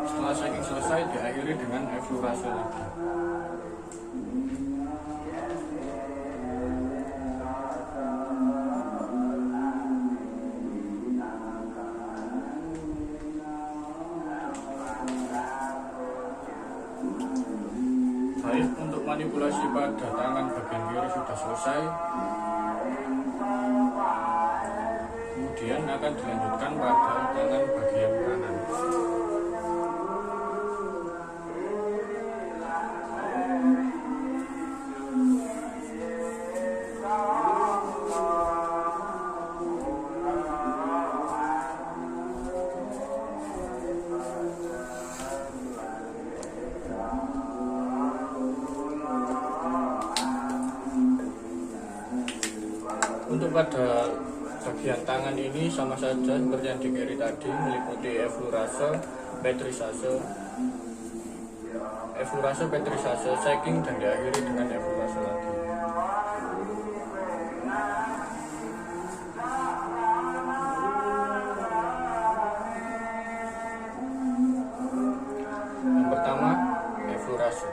Setelah shaking selesai, diakhiri dengan eflorase lagi. Baik, untuk manipulasi pada tangan bagian kiri sudah selesai. Kemudian akan dilanjutkan pada tangan bagian kanan. Untuk pada bagian tangan ini sama saja seperti yang di kiri tadi, meliputi eflorase, petrisase, shaking, dan diakhiri dengan eflorase lagi. Yang pertama, eflorase.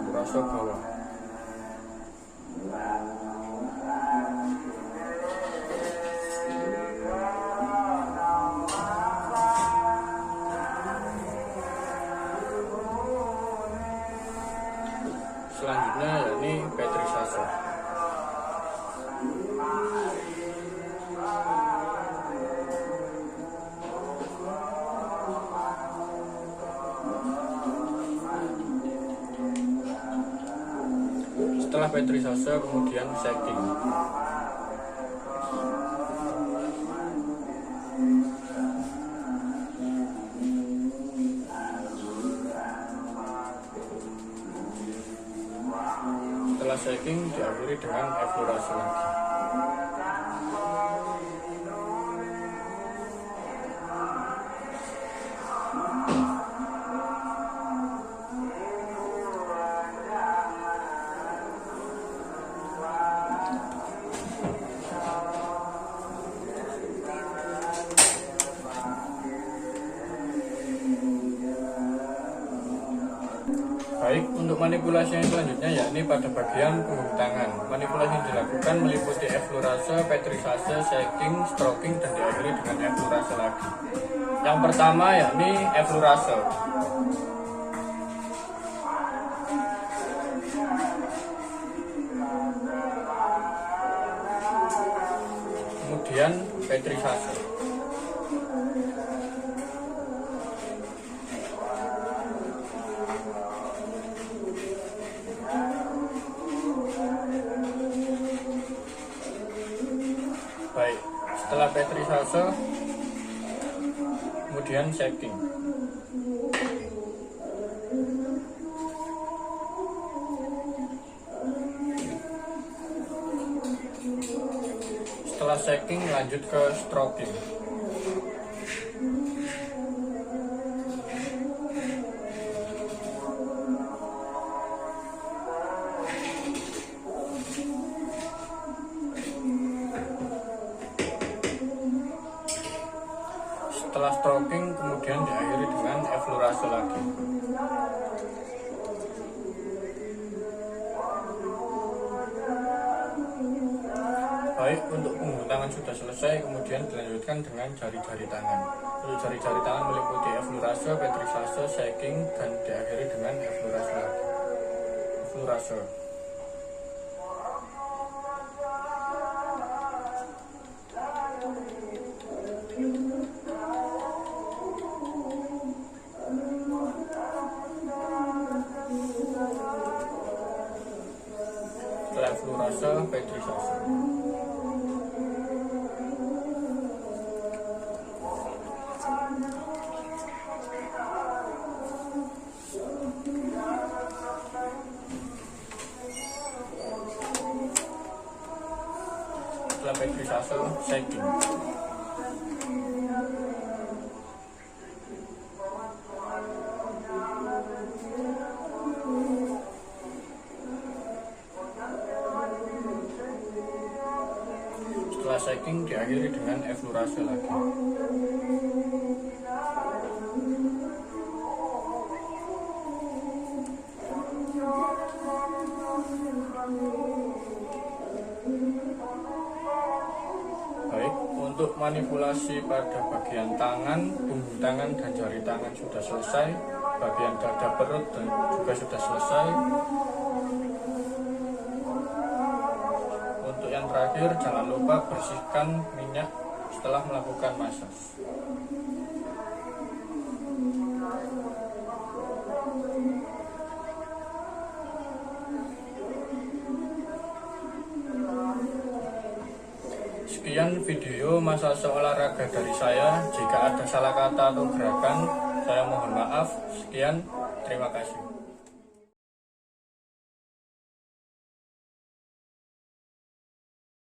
Eflorase bawah. Selanjutnya yakni petrisase. Setelah petrisase kemudian shaking. Setelah shaking diakhiri dengan eflorase lagi. manipulasi yang selanjutnya yakni pada bagian punggung tangan. Manipulasi yang dilakukan meliputi effleurase, petrisase, shaking, stroking, dan diakhiri dengan effleurase lagi. Yang pertama yakni effleurase. Kemudian petrisase. Baik, setelah petrisase, kemudian shaking. Setelah shaking lanjut ke stroking. Setelah stroking kemudian diakhiri dengan effleurase lagi. Baik, untuk punggung tangan sudah selesai, kemudian dilanjutkan dengan jari-jari tangan. Untuk jari-jari tangan meliputi effleurase, petrisase, shaking, dan diakhiri dengan effleurase lagi. Effleurase. Setelah effleurase, petrisase. Setelah petrisase, shaking. Setelah shaking diakhiri dengan effleurase lagi. Baik, untuk manipulasi pada bagian tangan, punggung tangan, dan jari tangan sudah selesai. Bagian dada, perut dan juga sudah selesai. Untuk yang terakhir, jangan lupa bersihkan minyak setelah melakukan massage. Sekian video massage olahraga dari saya. Jika ada salah kata atau gerakan, saya mohon maaf. Sekian, terima kasih.